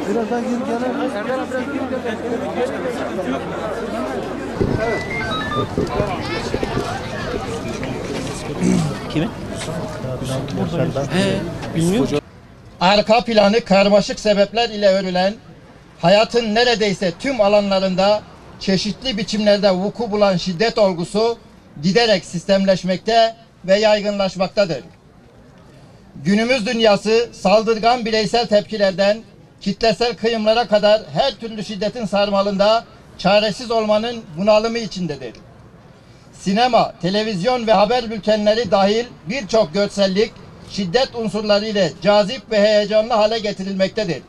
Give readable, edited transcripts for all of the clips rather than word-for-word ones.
Birazdan gir gene. Erdem biraz gir Kimin? Bilmiyorum. Arka planı karmaşık sebepler ile örülen, hayatın neredeyse tüm alanlarında çeşitli biçimlerde vuku bulan şiddet olgusu giderek sistemleşmekte ve yaygınlaşmaktadır. Günümüz dünyası saldırgan bireysel tepkilerden kitlesel kıyımlara kadar her türlü şiddetin sarmalında çaresiz olmanın bunalımı içindedir. Sinema, televizyon ve haber bültenleri dahil birçok görsellik şiddet unsurları ile cazip ve heyecanlı hale getirilmektedir.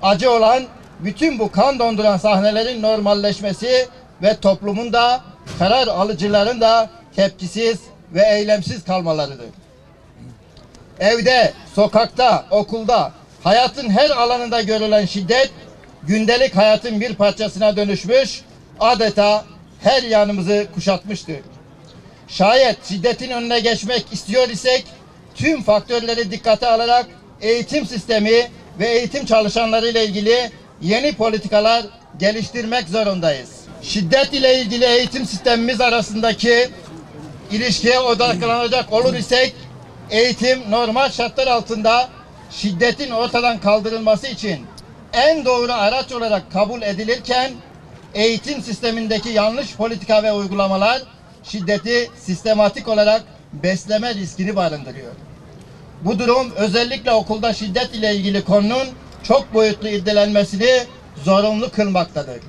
Acı olan bütün bu kan donduran sahnelerin normalleşmesi ve toplumun da karar alıcıların da tepkisiz ve eylemsiz kalmalarıdır. Evde, sokakta, okulda, hayatın her alanında görülen şiddet gündelik hayatın bir parçasına dönüşmüş, adeta her yanımızı kuşatmıştır. Şayet şiddetin önüne geçmek istiyor isek tüm faktörleri dikkate alarak eğitim sistemi ve eğitim çalışanları ile ilgili yeni politikalar geliştirmek zorundayız. Şiddet ile ilgili eğitim sistemimiz arasındaki ilişkiye odaklanacak olur isek eğitim normal şartlar altında şiddetin ortadan kaldırılması için en doğru araç olarak kabul edilirken eğitim sistemindeki yanlış politika ve uygulamalar şiddeti sistematik olarak besleme riskini barındırıyor. Bu durum özellikle okulda şiddet ile ilgili konunun çok boyutlu irdelenmesini zorunlu kılmaktadır.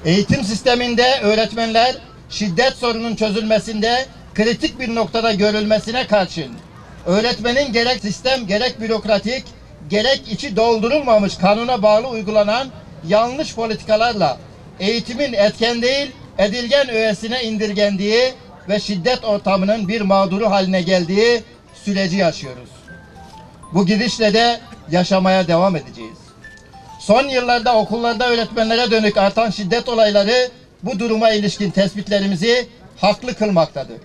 Eğitim sisteminde öğretmenler şiddet sorunun çözülmesinde kritik bir noktada görülmesine karşın öğretmenin gerek sistem gerek bürokratik gerek içi doldurulmamış kanuna bağlı uygulanan yanlış politikalarla eğitimin etken değil edilgen öğesine indirgendiği ve şiddet ortamının bir mağduru haline geldiği süreci yaşıyoruz. Bu gidişle de yaşamaya devam edeceğiz. Son yıllarda okullarda öğretmenlere dönük artan şiddet olayları bu duruma ilişkin tespitlerimizi haklı kılmaktadır.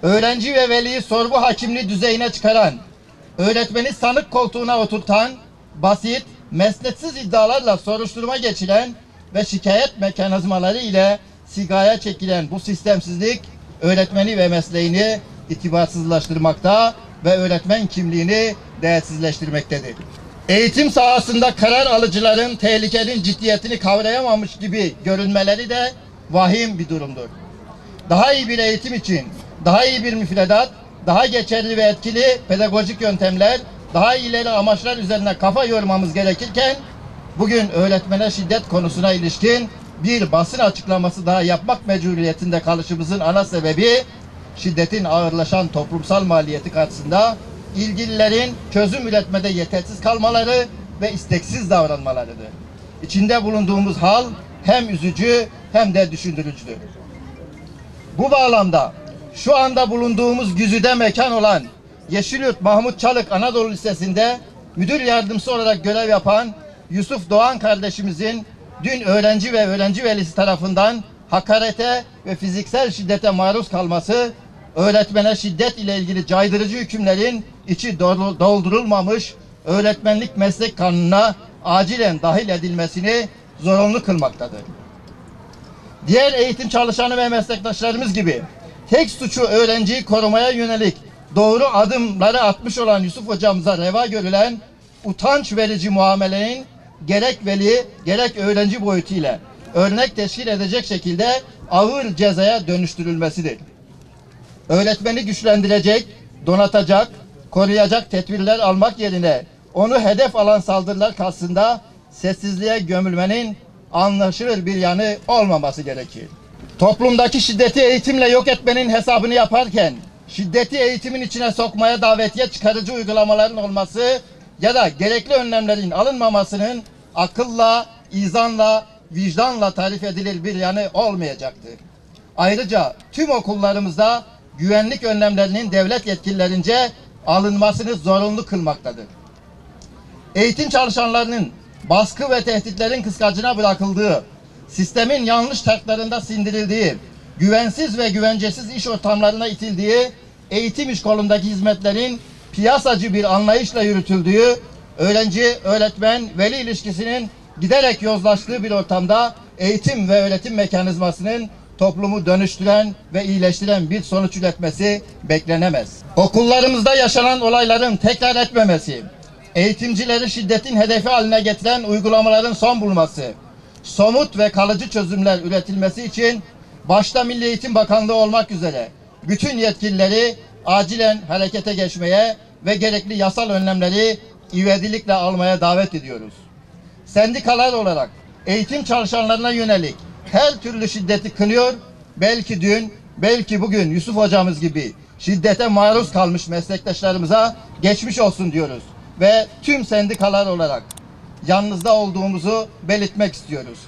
Öğrenci ve veliyi sorgu hakimliği düzeyine çıkaran, öğretmeni sanık koltuğuna oturtan, basit, mesnetsiz iddialarla soruşturma geçilen ve şikayet mekanizmaları ile sigaya çekilen bu sistemsizlik öğretmeni ve mesleğini itibarsızlaştırmakta ve öğretmen kimliğini değersizleştirmektedir. Eğitim sahasında karar alıcıların tehlikenin ciddiyetini kavrayamamış gibi görünmeleri de vahim bir durumdur. Daha iyi bir eğitim için daha iyi bir müfredat, daha geçerli ve etkili pedagojik yöntemler, daha ileri amaçlar üzerine kafa yormamız gerekirken bugün öğretmene şiddet konusuna ilişkin bir basın açıklaması daha yapmak mecburiyetinde kalışımızın ana sebebi şiddetin ağırlaşan toplumsal maliyeti karşısında ilgililerin çözüm üretmede yetersiz kalmaları ve isteksiz davranmalarıdır. İçinde bulunduğumuz hal hem üzücü hem de düşündürücüdür. Bu bağlamda şu anda bulunduğumuz güzide mekan olan Yeşilyurt Mahmut Çalık Anadolu Lisesi'nde müdür yardımcısı olarak görev yapan Yusuf Doğan kardeşimizin dün öğrenci ve öğrenci velisi tarafından hakarete ve fiziksel şiddete maruz kalması, öğretmene şiddet ile ilgili caydırıcı hükümlerin içi doldurulmamış öğretmenlik meslek kanununa acilen dahil edilmesini zorunlu kılmaktadır. Diğer eğitim çalışanı ve meslektaşlarımız gibi tek suçu öğrenciyi korumaya yönelik doğru adımları atmış olan Yusuf hocamıza reva görülen utanç verici muamelenin gerek veli gerek öğrenci boyutuyla örnek teşkil edecek şekilde ağır cezaya dönüştürülmesidir. Öğretmeni güçlendirecek, donatacak, koruyacak tedbirler almak yerine onu hedef alan saldırılar karşısında sessizliğe gömülmenin anlaşılır bir yanı olmaması gerekir. Toplumdaki şiddeti eğitimle yok etmenin hesabını yaparken şiddeti eğitimin içine sokmaya davetiye çıkarıcı uygulamaların olması ya da gerekli önlemlerin alınmamasının akılla, izanla, vicdanla tarif edilir bir yanı olmayacaktır. Ayrıca tüm okullarımızda güvenlik önlemlerinin devlet yetkililerince alınmasını zorunlu kılmaktadır. Eğitim çalışanlarının baskı ve tehditlerin kıskacına bırakıldığı, sistemin yanlış şartlarında sindirildiği, güvensiz ve güvencesiz iş ortamlarına itildiği, eğitim iş kolundaki hizmetlerin piyasacı bir anlayışla yürütüldüğü, öğrenci-öğretmen-veli ilişkisinin giderek yozlaştığı bir ortamda eğitim ve öğretim mekanizmasının toplumu dönüştüren ve iyileştiren bir sonuç üretmesi beklenemez. Okullarımızda yaşanan olayların tekrar etmemesi, eğitimcileri şiddetin hedefi haline getiren uygulamaların son bulması, somut ve kalıcı çözümler üretilmesi için başta Milli Eğitim Bakanlığı olmak üzere bütün yetkilileri acilen harekete geçmeye ve gerekli yasal önlemleri ivedilikle almaya davet ediyoruz. Sendikalar olarak eğitim çalışanlarına yönelik her türlü şiddeti kınıyor, belki dün, belki bugün Yusuf hocamız gibi şiddete maruz kalmış meslektaşlarımıza geçmiş olsun diyoruz. Ve tüm sendikalar olarak yanınızda olduğumuzu belirtmek istiyoruz.